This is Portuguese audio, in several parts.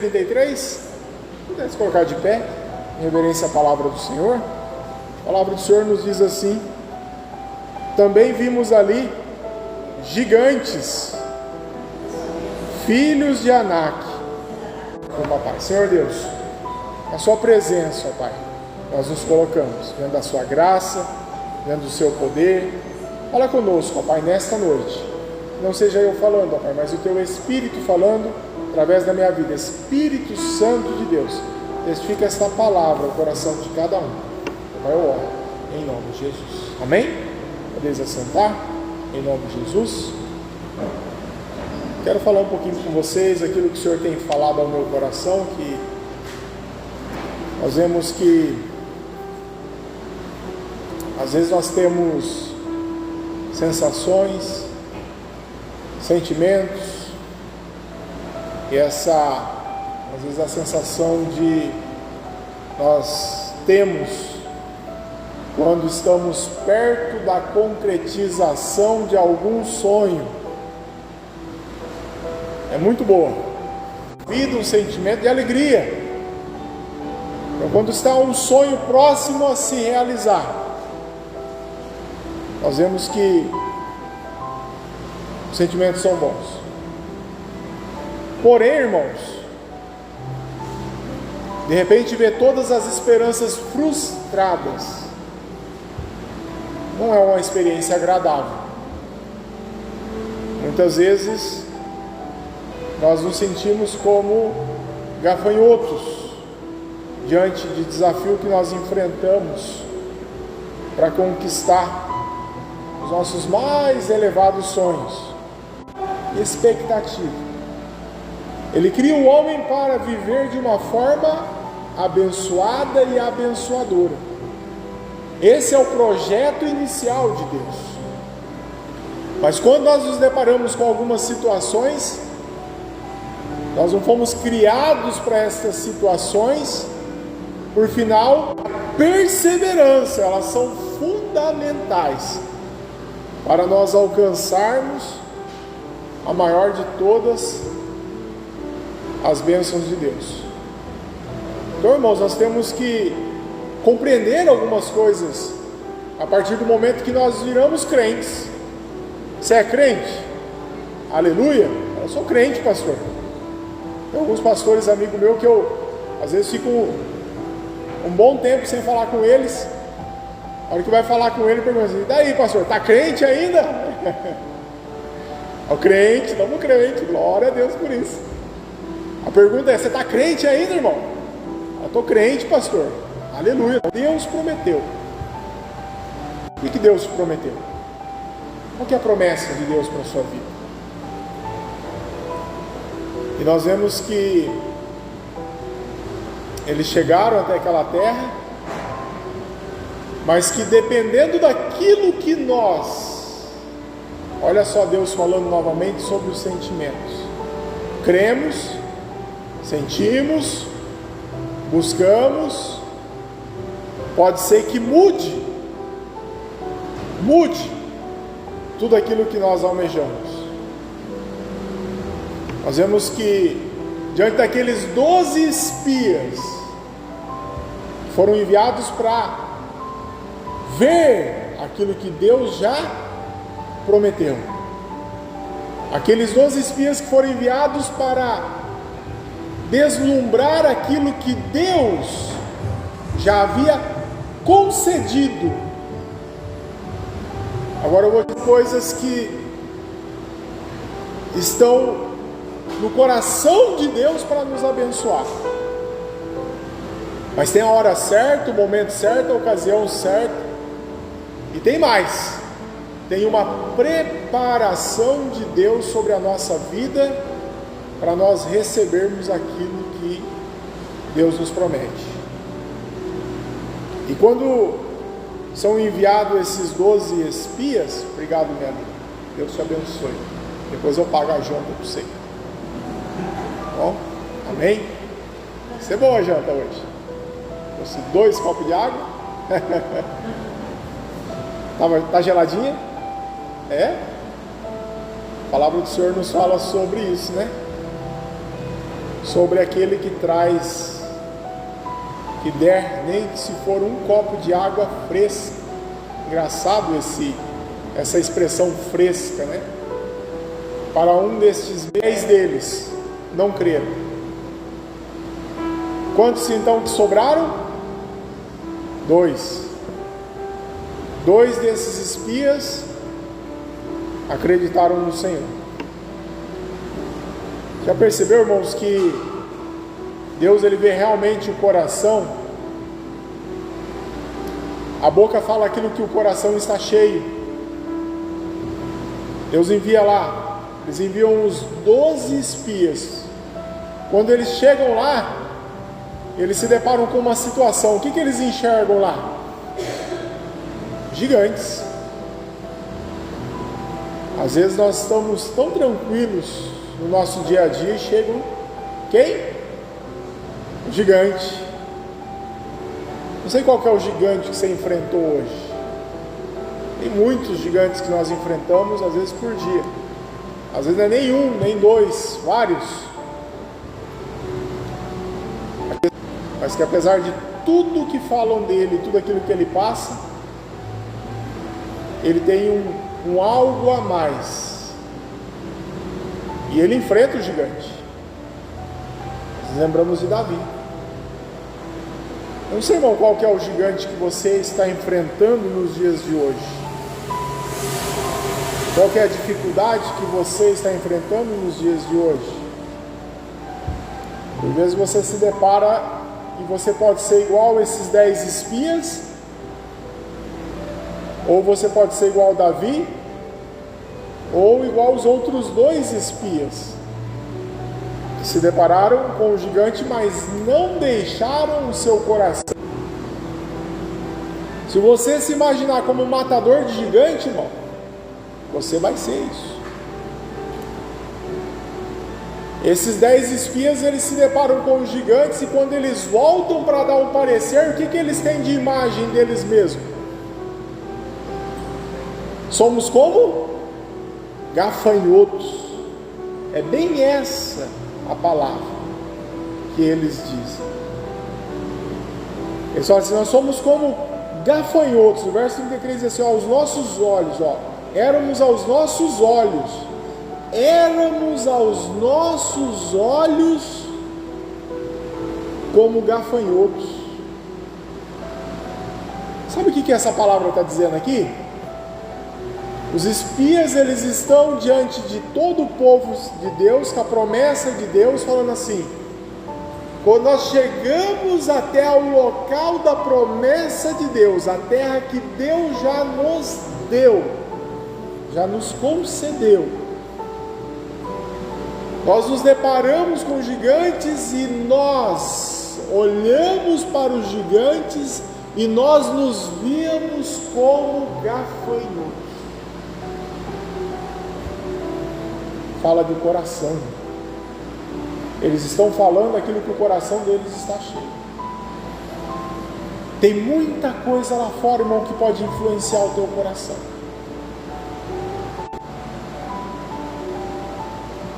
33, pudesse colocar de pé, em reverência à palavra do Senhor. A palavra do Senhor nos diz assim: também vimos ali gigantes, filhos de Anak. Ô papai, Senhor Deus, a sua presença, ó Pai, nós nos colocamos, diante da sua graça, diante do seu poder. Fala conosco, ó Pai, nesta noite. Não seja eu falando, ó Pai, mas o teu Espírito falando através da minha vida. Espírito Santo de Deus, testifica esta palavra no coração de cada um. Pai, eu oro em nome de Jesus. Amém? Podeis assentar em nome de Jesus. Quero falar um pouquinho com vocês aquilo que o Senhor tem falado ao meu coração, que nós vemos que às vezes nós temos sensações, sentimentos, e às vezes a sensação de nós temos quando estamos perto da concretização de algum sonho é muito boa. Vida, um sentimento de alegria. Então, quando está um sonho próximo a se realizar, nós vemos que os sentimentos são bons. Porém, irmãos, de repente ver todas as esperanças frustradas não é uma experiência agradável. Muitas vezes nós nos sentimos como gafanhotos diante de desafio que nós enfrentamos para conquistar os nossos mais elevados sonhos e expectativas. Ele cria o homem para viver de uma forma abençoada e abençoadora. Esse é o projeto inicial de Deus. Mas quando nós nos deparamos com algumas situações, nós não fomos criados para essas situações. Por final, a perseverança, elas são fundamentais para nós alcançarmos a maior de todas as bênçãos de Deus. Então, irmãos, nós temos que compreender algumas coisas a partir do momento que nós viramos crentes. Você é crente? Aleluia! Eu sou crente, pastor. Tem alguns pastores amigos meus que eu às vezes fico um bom tempo sem falar com eles. A hora que vai falar com ele, pergunta assim: e daí, pastor, tá crente ainda? O crente, estamos crente, glória a Deus por isso. A pergunta é: você está crente ainda, irmão? Eu estou crente, pastor. Aleluia. Deus prometeu. O que Deus prometeu? Qual que é a promessa de Deus para a sua vida? E nós vemos que eles chegaram até aquela terra, mas que dependendo daquilo que nós, olha só Deus falando novamente sobre os sentimentos, cremos, sentimos, buscamos, pode ser que mude tudo aquilo que nós almejamos. Nós vemos que diante daqueles 12 espias que foram enviados para ver aquilo que Deus já prometeu, aqueles 12 espias que foram enviados para deslumbrar aquilo que Deus já havia concedido. Agora eu vou dizer coisas que estão no coração de Deus para nos abençoar. Mas tem a hora certa, o momento certo, a ocasião certa. E tem mais. Tem uma preparação de Deus sobre a nossa vida para nós recebermos aquilo que Deus nos promete. E quando são enviados esses 12 espias, obrigado, minha amiga, Deus te abençoe. Depois eu pago a janta para você. Bom, amém? Vai ser boa a janta hoje. Trouxe 2 copos de água. Tá geladinha? É? A palavra do Senhor nos fala sobre isso, né? sobre aquele que traz, que der, nem que se for um copo de água fresca. Engraçado essa expressão fresca, né? Para um destes 10 deles não creram. Quantos então que sobraram? 2. 2 desses espias acreditaram no Senhor. Já percebeu, irmãos, que Deus ele vê realmente o coração? A boca fala aquilo que o coração está cheio. Deus envia lá, eles enviam os 12 espias. Quando eles chegam lá, eles se deparam com uma situação. O que eles enxergam lá? Gigantes. Às vezes nós estamos tão tranquilos no nosso dia a dia e chegam quem? O gigante. Não sei qual que é o gigante que você enfrentou hoje. Tem muitos gigantes que nós enfrentamos, às vezes por dia. Às vezes não é nem um, nem 2, vários. Mas que apesar de tudo que falam dele, tudo aquilo que ele passa, ele tem um algo a mais. E ele enfrenta o gigante. Nós lembramos de Davi. Eu não sei, irmão, qual que é o gigante que você está enfrentando nos dias de hoje. Qual que é a dificuldade que você está enfrentando nos dias de hoje? Por vezes você se depara e você pode ser igual a esses 10 espias, ou você pode ser igual a Davi, ou igual aos outros 2 espias, que se depararam com o gigante, mas não deixaram o seu coração. Se você se imaginar como um matador de gigante, irmão, você vai ser isso. Esses 10 espias, eles se deparam com os gigantes, e quando eles voltam para dar um parecer, o que eles têm de imagem deles mesmos? Somos como? Gafanhotos. É bem essa a palavra que eles dizem. Eles falam assim: nós somos como gafanhotos. O verso 33 diz assim: aos nossos olhos, éramos aos nossos olhos, como gafanhotos. Sabe o que essa palavra está dizendo aqui? Os espias, eles estão diante de todo o povo de Deus, com a promessa de Deus, falando assim: quando nós chegamos até o local da promessa de Deus, a terra que Deus já nos deu, já nos concedeu, nós nos deparamos com gigantes e nós olhamos para os gigantes e nós nos víamos como gafanhotos. Fala do coração. Eles estão falando aquilo que o coração deles está cheio. Tem muita coisa lá fora, irmão, que pode influenciar o teu coração.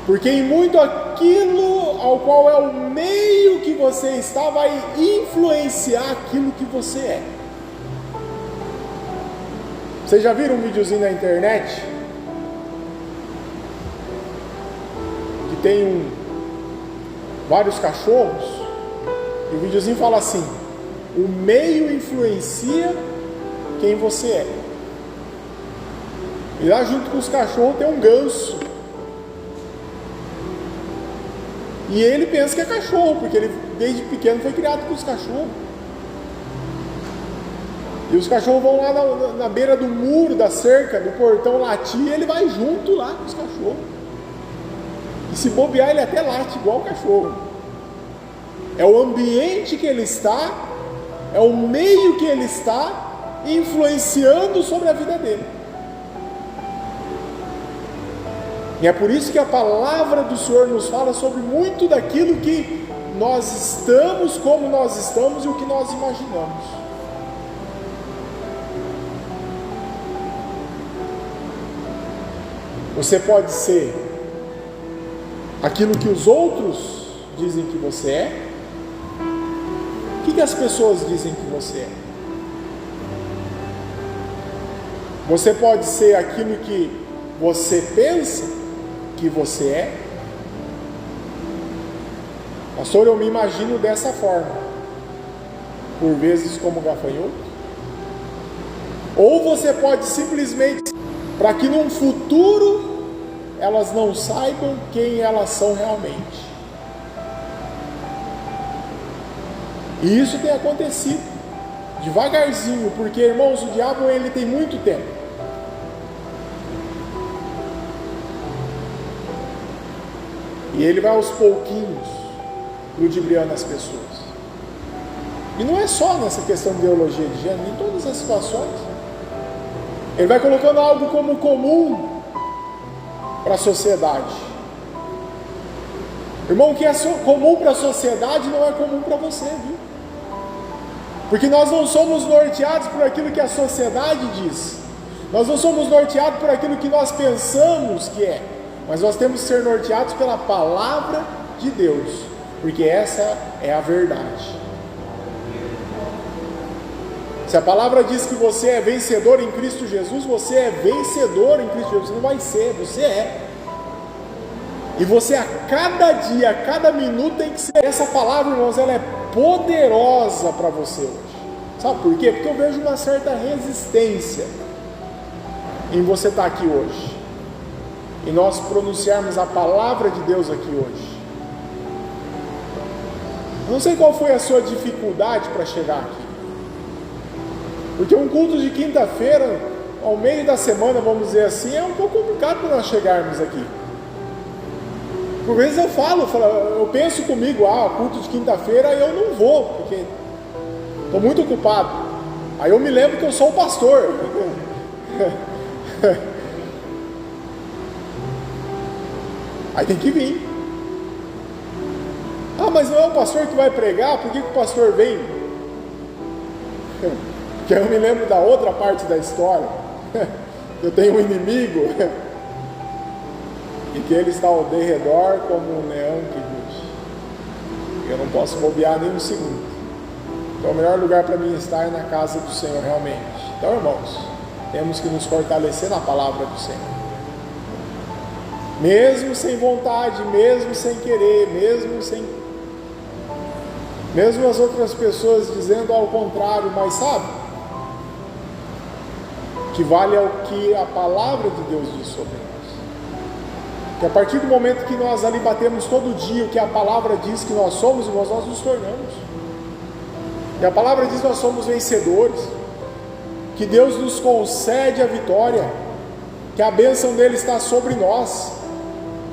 Porque em muito aquilo ao qual é o meio que você está, vai influenciar aquilo que você é. Vocês já viram um videozinho na internet? Que tem vários cachorros, e o videozinho fala assim: o meio influencia quem você é. E lá junto com os cachorros tem um ganso. E ele pensa que é cachorro, porque ele desde pequeno foi criado com os cachorros. E os cachorros vão lá na beira do muro, da cerca, do portão latir, e ele vai junto lá com os cachorros. E se bobear, ele até late igual o cachorro. É o ambiente que ele está, é o meio que ele está influenciando sobre a vida dele. E é por isso que a palavra do Senhor nos fala sobre muito daquilo que nós estamos, como nós estamos e o que nós imaginamos. Você pode ser aquilo que os outros dizem que você é? O que as pessoas dizem que você é? Você pode ser aquilo que você pensa que você é? Pastor, eu me imagino dessa forma, por vezes como gafanhoto. Ou você pode simplesmente, para que num futuro elas não saibam quem elas são realmente. E isso tem acontecido devagarzinho, porque, irmãos, o diabo ele tem muito tempo. E ele vai aos pouquinhos ludibriando as pessoas. E não é só nessa questão de ideologia de gênero, em todas as situações. Ele vai colocando algo como comum para a sociedade. Irmão, o que é comum para a sociedade não é comum para você, viu? Porque nós não somos norteados por aquilo que a sociedade diz. Nós não somos norteados por aquilo que nós pensamos que é. Mas nós temos que ser norteados pela palavra de Deus. Porque essa é a verdade. Se a palavra diz que você é vencedor em Cristo Jesus, você é vencedor em Cristo Jesus. Você não vai ser, você é. E você a cada dia, a cada minuto tem que ser. Essa palavra, irmãos, ela é poderosa para você hoje. Sabe por quê? Porque eu vejo uma certa resistência em você estar aqui hoje. E nós pronunciarmos a palavra de Deus aqui hoje. Não sei qual foi a sua dificuldade para chegar aqui. Porque um culto de quinta-feira, ao meio da semana, vamos dizer assim, é um pouco complicado para nós chegarmos aqui. Por vezes eu penso comigo, culto de quinta-feira eu não vou, porque estou muito ocupado. Aí eu me lembro que eu sou o pastor. Aí tem que vir. Mas não é o pastor que vai pregar, por que o pastor vem? Porque eu me lembro da outra parte da história. Eu tenho um inimigo e que ele está ao derredor como um leão que ruge. Eu não posso bobear nem um segundo. Então o melhor lugar para mim estar é na casa do Senhor realmente. Então, irmãos, temos que nos fortalecer na palavra do Senhor. Mesmo sem vontade, mesmo sem querer, mesmo as outras pessoas dizendo ao contrário, mas sabe? Que vale é o que a palavra de Deus diz sobre nós. Que a partir do momento que nós ali batemos todo dia o que a palavra diz que nós somos, irmãos, nós nos tornamos. E a palavra diz que nós somos vencedores, que Deus nos concede a vitória, que a bênção dele está sobre nós.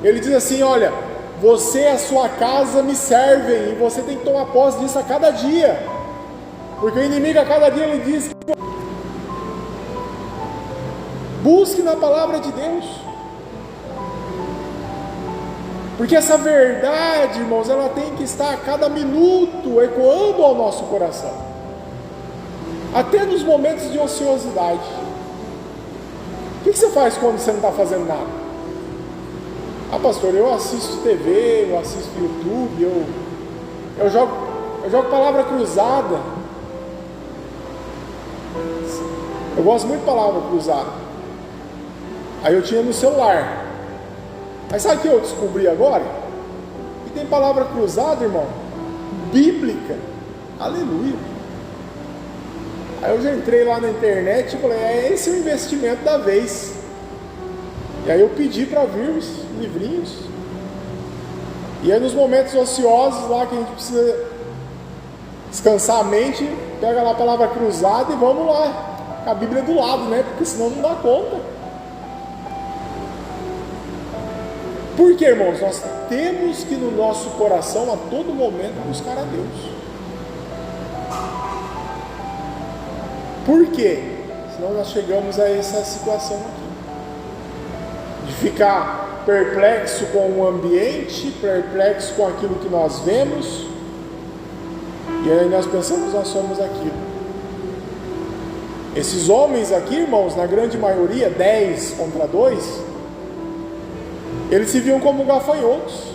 Ele diz assim: olha, você e a sua casa me servem, e você tem que tomar posse disso a cada dia, porque o inimigo a cada dia ele diz: busque na palavra de Deus, porque essa verdade, irmãos, ela tem que estar a cada minuto ecoando ao nosso coração, até nos momentos de ociosidade. O que você faz quando você não está fazendo nada? Pastor, eu assisto TV, eu assisto YouTube, eu jogo palavra cruzada. Eu gosto muito de palavra cruzada. Aí eu tinha no celular. Mas sabe o que eu descobri agora? Que tem palavra cruzada, irmão, bíblica. Aleluia. Aí eu já entrei lá na internet e falei: esse é o investimento da vez. E aí eu pedi para vir os livrinhos. E aí nos momentos ociosos lá que a gente precisa descansar a mente, pega lá a palavra cruzada e vamos lá, com a Bíblia do lado, né? Porque senão não dá conta. Por quê, irmãos? Nós temos que no nosso coração a todo momento buscar a Deus. Por quê? Senão nós chegamos a essa situação aqui. De ficar perplexo com o ambiente, perplexo com aquilo que nós vemos, e aí nós pensamos que nós somos aquilo. Esses homens aqui, irmãos, na grande maioria, 10 contra 2, eles se viam como gafanhotos,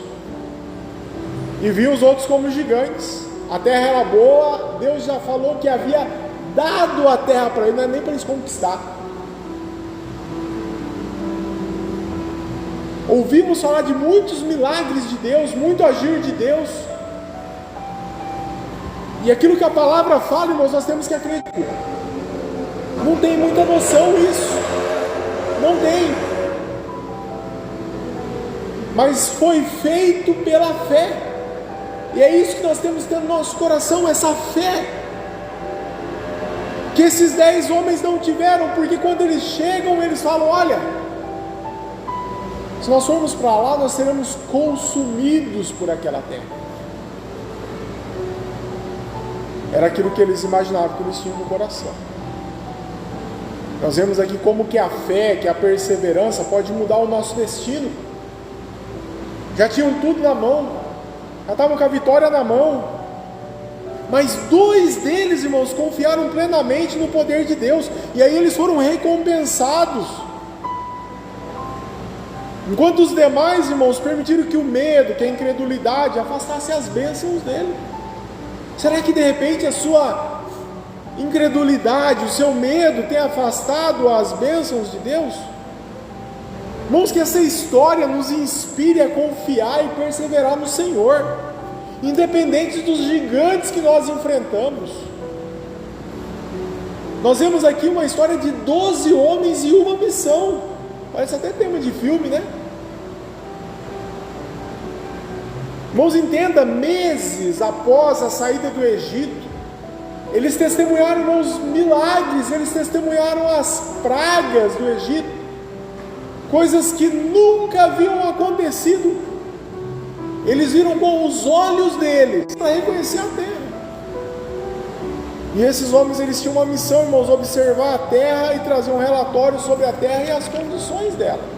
e viu os outros como gigantes. A terra era boa, Deus já falou que havia dado a terra para eles, não é nem para eles conquistar. Ouvimos falar de muitos milagres de Deus, muito agir de Deus. E aquilo que a palavra fala, irmãos, nós temos que acreditar. Não tem muita noção isso. Não tem. Mas foi feito pela fé. E é isso que nós temos que ter no nosso coração, essa fé. Que esses 10 homens não tiveram, porque quando eles chegam, eles falam: olha, se nós formos para lá, nós seremos consumidos por aquela terra. Era aquilo que eles imaginavam, que eles tinham no coração. Nós vemos aqui como que a fé, que a perseverança pode mudar o nosso destino. Já tinham tudo na mão, já estavam com a vitória na mão. Mas 2 deles, irmãos, confiaram plenamente no poder de Deus. E aí eles foram recompensados. Enquanto os demais, irmãos, permitiram que o medo, que a incredulidade afastasse as bênçãos dele. Será que de repente a sua incredulidade, o seu medo tem afastado as bênçãos de Deus? Irmãos, que essa história nos inspire a confiar e perseverar no Senhor, independente dos gigantes que nós enfrentamos. Nós vemos aqui uma história de 12 homens e uma missão. Parece até tema de filme, né? Irmãos, entenda, meses após a saída do Egito, eles testemunharam, irmãos, milagres, eles testemunharam as pragas do Egito, coisas que nunca haviam acontecido. Eles viram com os olhos deles para reconhecer a terra. E esses homens, eles tinham uma missão, irmãos, observar a terra e trazer um relatório sobre a terra e as condições dela.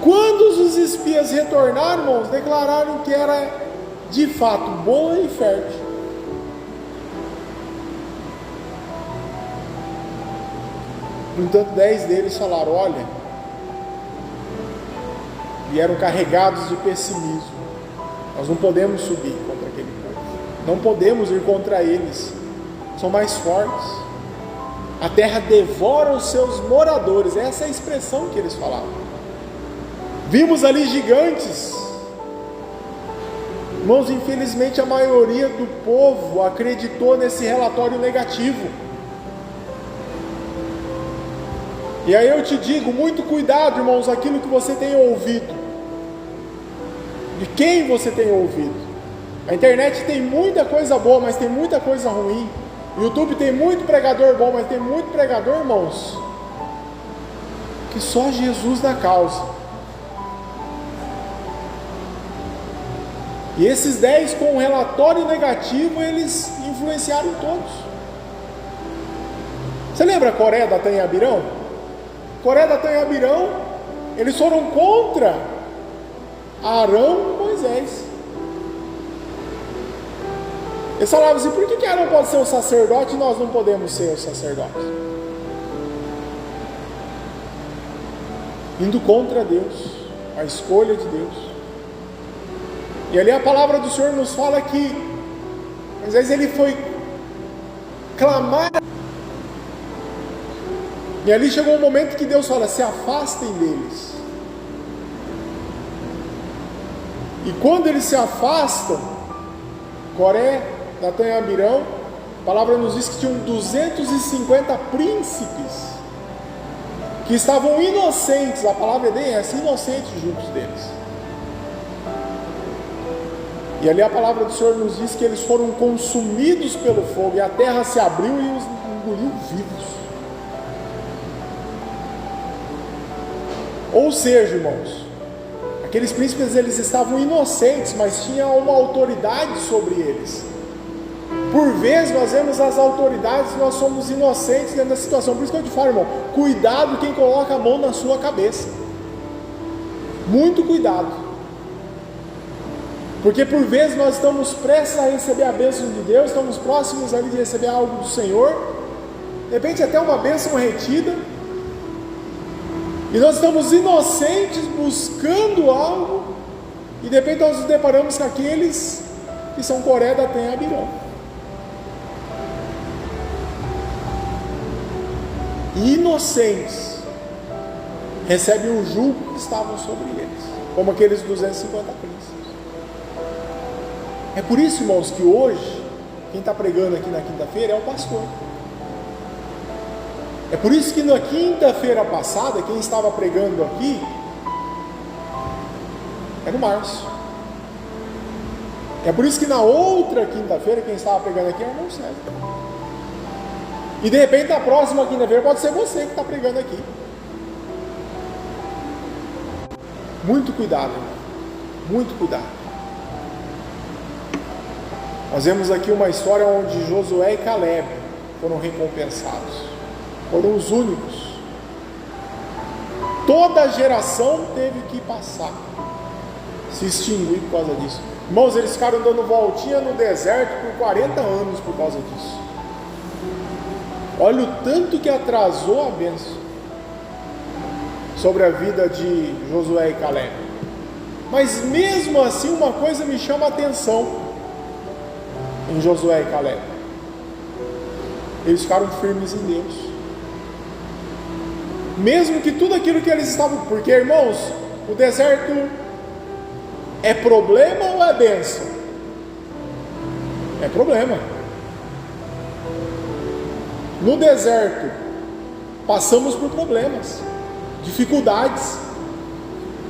Quando os espias retornaram, irmãos, declararam que era de fato boa e fértil. No entanto, 10 deles falaram: olha, vieram carregados de pessimismo. Nós não podemos subir contra aquele povo, não podemos ir contra eles, são mais fortes. A terra devora os seus moradores. Essa é a expressão que eles falavam. Vimos ali gigantes. Irmãos, infelizmente a maioria do povo acreditou nesse relatório negativo. E aí eu te digo, muito cuidado, irmãos, aquilo que você tem ouvido. De quem você tem ouvido. A internet tem muita coisa boa, mas tem muita coisa ruim. O YouTube tem muito pregador bom, mas tem muito pregador, irmãos, que só Jesus dá causa. E esses 10 com um relatório negativo, eles influenciaram todos. Você lembra Coré, Datã e Abirão? Coré, Datã e Abirão, eles foram contra Arão e Moisés. Eles falavam assim: por que Arão pode ser o sacerdote e nós não podemos ser os sacerdotes? Indo contra Deus, a escolha de Deus. E ali a palavra do Senhor nos fala que às vezes ele foi clamar. E ali chegou um momento que Deus fala: se afastem deles. E quando eles se afastam, Coré, Datã e Abirão, a palavra nos diz que tinham 250 príncipes que estavam inocentes, a palavra é bem essa, inocentes juntos deles. E ali a palavra do Senhor nos diz que eles foram consumidos pelo fogo, e a terra se abriu e os engoliu vivos. Ou seja, irmãos, aqueles príncipes, eles estavam inocentes, mas tinha uma autoridade sobre eles. Por vezes nós vemos as autoridades e nós somos inocentes dentro da situação. Por isso que eu te falo, irmão, cuidado quem coloca a mão na sua cabeça. Muito cuidado. Porque por vezes nós estamos prestes a receber a bênção de Deus, estamos próximos ali de receber algo do Senhor, de repente até uma bênção retida, e nós estamos inocentes buscando algo, E de repente nós nos deparamos com aqueles que são Coré, Datã e Abirão. E inocentes recebem o jugo que estavam sobre eles, como aqueles 250 príncipes. É por isso, irmãos, que hoje quem está pregando aqui na quinta-feira é o pastor. É por isso que na quinta-feira passada, quem estava pregando aqui era o Márcio. É por isso que na outra quinta-feira, quem estava pregando aqui é o irmão César. E de repente, na próxima quinta-feira, pode ser você que está pregando aqui. Muito cuidado, irmão. Muito cuidado. Nós vemos aqui uma história onde Josué e Caleb foram recompensados. Foram os únicos. Toda a geração teve que passar, se extinguir por causa disso. Irmãos, eles ficaram dando voltinha no deserto por 40 anos por causa disso. Olha o tanto que atrasou a bênção sobre a vida de Josué e Caleb. Mas mesmo assim, uma coisa me chama a atenção em Josué e Caleb: eles ficaram firmes em Deus, mesmo que tudo aquilo que eles estavam... Porque, irmãos, o deserto é problema ou é bênção? É problema. No deserto passamos por problemas, dificuldades.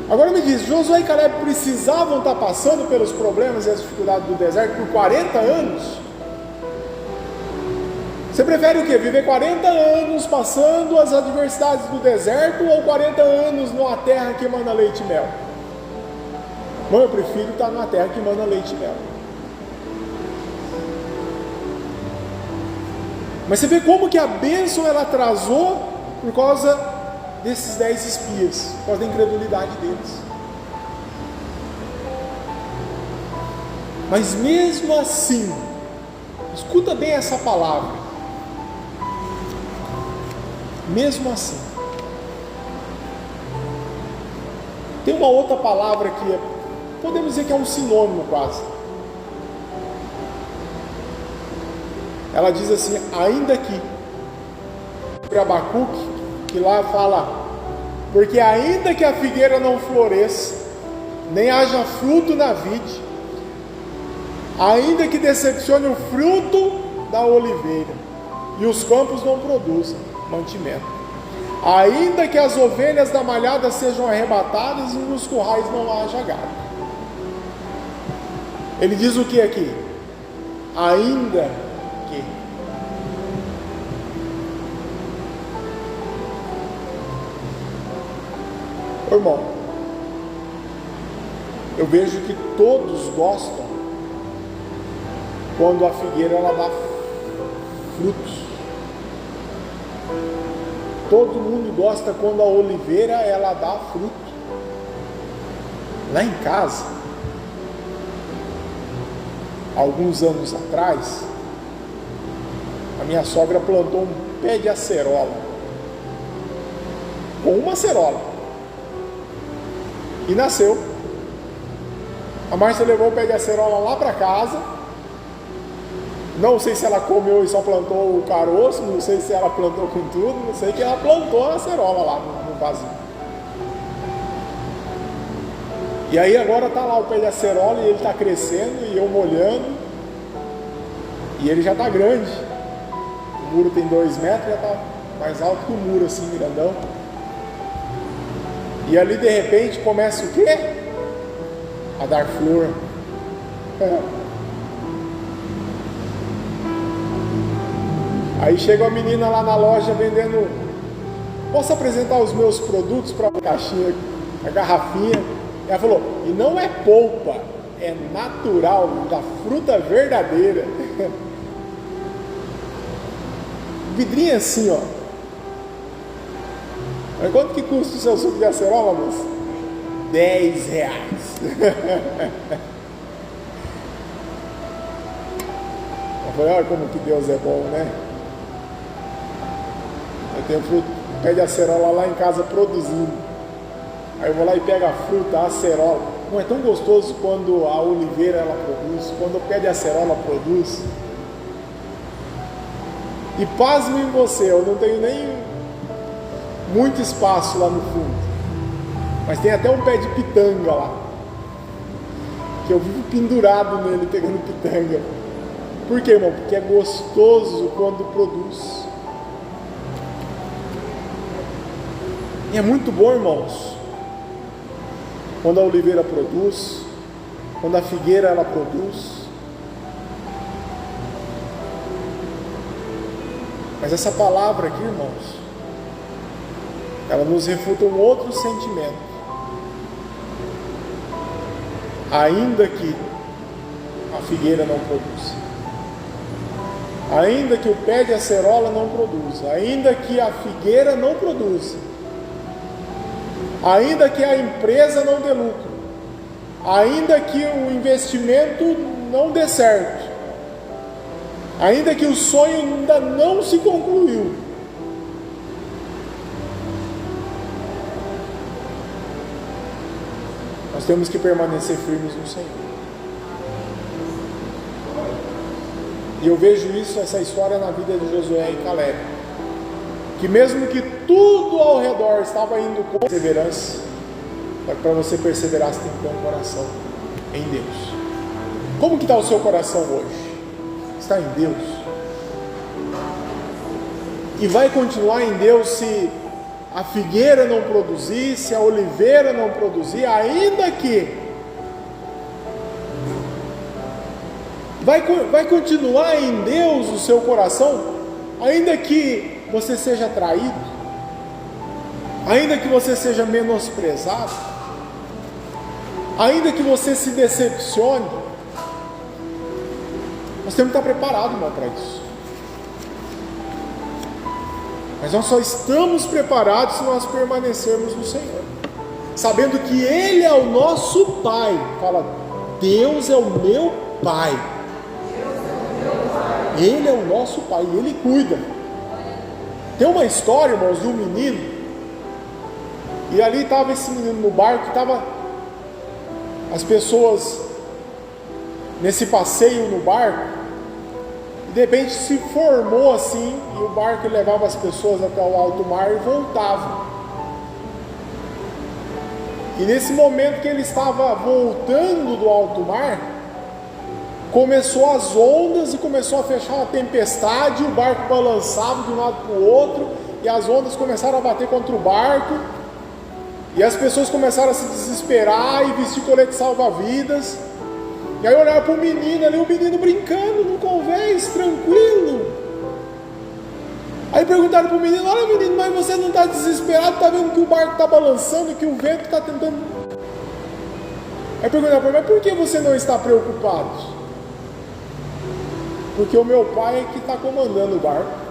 Agora me diz, Josué e Caleb precisavam estar passando pelos problemas e as dificuldades do deserto por 40 anos? Você prefere o quê? Viver 40 anos passando as adversidades do deserto ou 40 anos numa terra que emana leite e mel? Bom, eu prefiro estar numa terra que emana leite e mel. Mas você vê como que a bênção ela atrasou por causa desses 10 espias, por causa da incredulidade deles. Mas mesmo assim, escuta bem essa palavra, mesmo assim, tem uma outra palavra que podemos dizer que é um sinônimo quase. Ela diz assim, ainda que, sobre Abacuque, que lá fala, porque ainda que a figueira não floresça, nem haja fruto na vide, ainda que decepcione o fruto da oliveira, e os campos não produzam mantimento, ainda que as ovelhas da malhada sejam arrebatadas e nos currais não haja gado. Ele diz o que aqui? Ainda que. Irmão, eu vejo que todos gostam quando a figueira ela dá frutos. Todo mundo gosta quando a oliveira ela dá fruto. Lá em casa, alguns anos atrás, a minha sogra plantou um pé de acerola, com uma acerola, e nasceu. A Márcia levou o pé de acerola lá para casa. Não sei se ela comeu e só plantou o caroço, não sei se ela plantou com tudo, não sei que ela plantou a acerola lá no vasinho. E aí agora está lá o pé de acerola e ele está crescendo e eu molhando. E ele já está grande. O muro tem 2 metros, já está mais alto que o muro, assim, grandão. E ali de repente começa o quê? A dar flor. Aí chega uma menina lá na loja vendendo, posso apresentar os meus produtos para a caixinha, a garrafinha? Ela falou, e não é polpa, é natural, da fruta verdadeira. Vidrinho assim, ó. Mas quanto que custa o seu suco de acerola, moça? R$10. Eu falei, olha como que Deus é bom, né? Eu tenho pé de acerola lá em casa produzindo. Aí eu vou lá e pego a fruta, a acerola. Não é tão gostoso quando a oliveira ela produz, quando o pé de acerola produz. E pasme em você, eu não tenho nem muito espaço lá no fundo, mas tem até um pé de pitanga lá, que eu vivo pendurado nele pegando pitanga. Por quê, irmão? Porque é gostoso quando produz. E é muito bom, irmãos, quando a oliveira produz, quando a figueira ela produz. Mas essa palavra aqui, irmãos, ela nos refuta um outro sentimento. Ainda que a figueira não produza, ainda que o pé de acerola não produza, ainda que a figueira não produza, ainda que a empresa não dê lucro, ainda que o investimento não dê certo, ainda que o sonho ainda não se concluiu, nós temos que permanecer firmes no Senhor. E eu vejo isso, essa história na vida de Josué e Caleb, que mesmo que tudo ao redor estava indo com perseverança, para você perseverar você tem que ter um coração em Deus. Como que está o seu coração hoje? Está em Deus? E vai continuar em Deus se a figueira não produzir, se a oliveira não produzir, ainda que vai continuar em Deus o seu coração, ainda que você seja traído, ainda que você seja menosprezado, ainda que você se decepcione. Nós temos que estar preparados, irmão, para isso. Mas nós só estamos preparados se nós permanecermos no Senhor, sabendo que Ele é o nosso Pai. Fala, Deus é o meu Pai. Ele é o nosso Pai e Ele cuida. Tem uma história, irmãos, de um menino, e ali estava esse menino no barco, estava as pessoas nesse passeio no barco, e de repente se formou assim, e o barco levava as pessoas até o alto mar e voltava. E nesse momento que ele estava voltando do alto mar, começou as ondas e começou a fechar a tempestade, o barco balançava de um lado para o outro, e as ondas começaram a bater contra o barco, e as pessoas começaram a se desesperar e vestir colete salva-vidas. E aí olhava para o menino ali, o menino brincando no convés, tranquilo. Aí perguntaram para o menino, olha menino, mas você não está desesperado, está vendo que o barco está balançando, que o vento está tentando... Aí perguntaram para ele, mas por que você não está preocupado? Porque o meu pai é que está comandando o barco.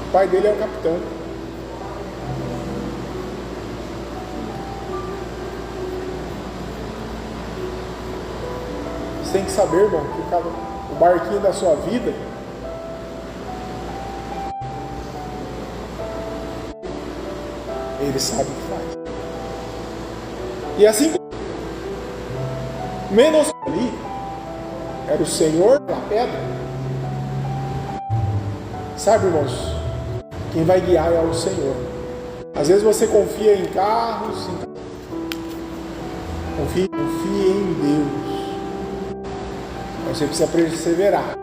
O pai dele é o capitão. Você tem que saber, irmão, que o barquinho da sua vida, ele sabe o que faz. E assim, menos ali, era o Senhor da pedra. Sabe, irmãos, quem vai guiar é o Senhor. Às vezes você confia em carros, confia em Deus. Mas você precisa perseverar.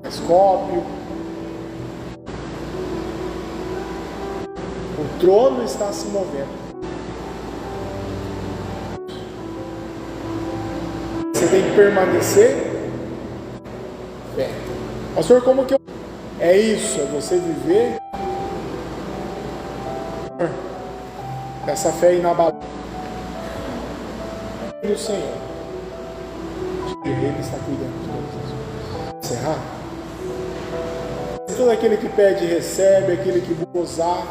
Telescópio. O trono está se movendo. Você tem que permanecer fé. Pastor, como que eu... É isso, é você viver essa fé inabalável do Senhor. Ele está cuidando de todas as coisas. Encerrar. Todo aquele que pede recebe, aquele que busca usar.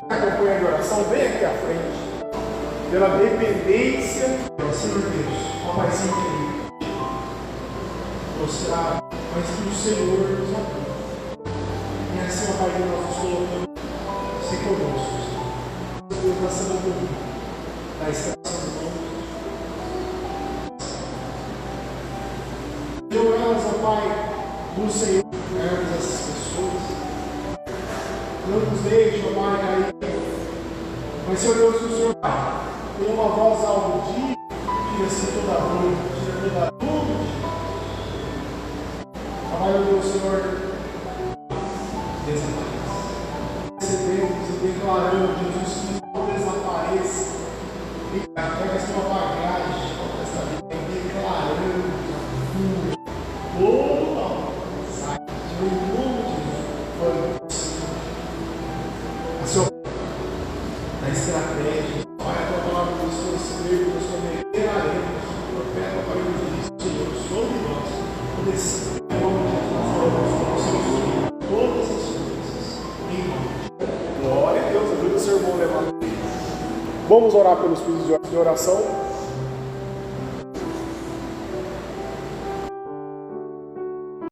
Acompanha a oração, vem aqui à frente. Pela dependência, Senhor Deus, ó Paizinho querido, prostrado, mas que o Senhor nos ajude. E assim, ó Pai, que nós nos colocamos, se conosco, Senhor. Deus da sabedoria, da extração do nome. Senhor, elas, ó Pai, do Senhor, ergues essas pessoas. Não nos deixe, ó Pai, cair. Mas, Senhor Deus, que o Senhor, Pai, tem uma voz audível, tira-se toda a dor, tira toda a dúvida. Pai, Deus, Senhor, desapareça. Recebemos e declaramos, Jesus, que não desapareça. E pega a sua bagagem, esta vida, e declaramos a cura. Todo mal sai. No nome de Jesus, a sua da estratégia. Pai, a tua palavra nos conheceu, nos conheceremos. O profeta, Pai, nos diz, Senhor, sobre nós, o descer. Todas as coisas em nome. Glória a Deus, ajuda o seu irmão a levar. Vamos orar pelos pedidos de oração.